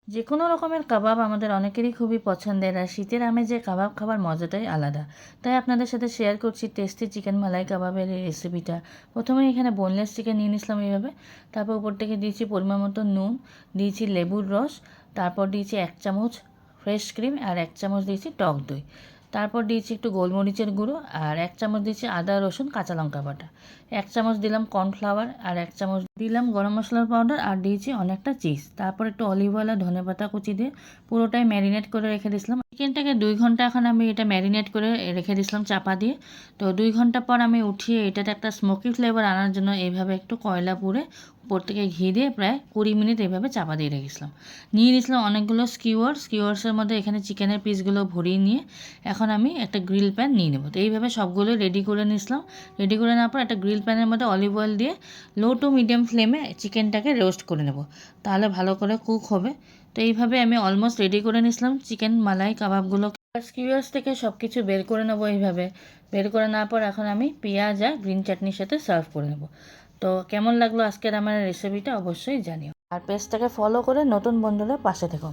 যে কোনো রকমের কাবাব আমাদের অনেকেরই খুবই পছন্দের, আর শীতের আমেজে কাবাব খাবার মজাটাই আলাদা। তাই আপনাদের সাথে শেয়ার করছি টেস্টি চিকেন মালাই কাবাবের এই রেসিপিটা। প্রথমে এখানে বোনলেস চিকেন নিয়ে নিয়েছিলাম এইভাবে, তারপর উপর থেকে দিয়েছি পরিমাণ মতো নুন, দিয়েছি লেবুর রস, তারপর দিয়েছি 1 চামচ ফ্রেশ ক্রিম আর 1 চামচ দিয়েছি টক দই, তারপর দিয়েছি একটু গোলমরিচের গুঁড়ো আর 1 চামচ দিয়েছি আদা রসুন কাঁচা লঙ্কা বাটা, 1 চামচ দিলাম কর্নফ্লাওয়ার আর 1 চামচ দিলাম গরম মশলার পাউডার আর দিয়েছি অনেকটা চিজ। তারপর একটু অলিভ অয়েল আর ধনেপাতা কুচি দিয়ে পুরোটাই ম্যারিনেট করে রেখে দিয়েছিলাম। চিকেনটাকে 2 ঘন্টা এখন আমি এটা ম্যারিনেট করে রেখে দিয়েছিলাম চাপা দিয়ে। তো 2 ঘন্টা পর আমি উঠিয়ে এটাতে একটা স্মোকি ফ্লেভার আনার জন্য এইভাবে একটু কয়লা পুড়ে উপর থেকে ঘি দিয়ে প্রায় 20 মিনিট এইভাবে চাপা দিয়ে রেখেছিলাম। নিয়ে নিয়েছিলাম অনেকগুলো স্কিওয়ার্সের মধ্যে এখানে চিকেনের পিসগুলো ভরিয়ে নিয়ে এখন আমি একটা গ্রিল প্যান নিয়ে নেব। তো এইভাবে সবগুলো রেডি করে নিয়েছিলাম। রেডি করে নেওয়ার পর একটা গ্রিল প্যানের মধ্যে অলিভ অয়েল দিয়ে লো টু মিডিয়াম ফ্লেমে চিকেনটাকে রোস্ট করে নেব, তাহলে ভালো করে কুক হবে। তো এইভাবে আমি অলমোস্ট রেডি করে নিয়েছিলাম চিকেন মালাই কাবাবগুলো। স্কিউয়ার্স থেকে সব কিছু বের করে নেবো। এইভাবে বের করে নেওয়ার পর এখন আমি পেঁয়াজ আর গ্রিন চাটনির সাথে সার্ভ করে নেব। তো কেমন লাগলো আজকের আমার রেসিপিটা অবশ্যই জানিও, আর পেজটাকে ফলো করে নতুন বন্ধুরা পাশে থেকো।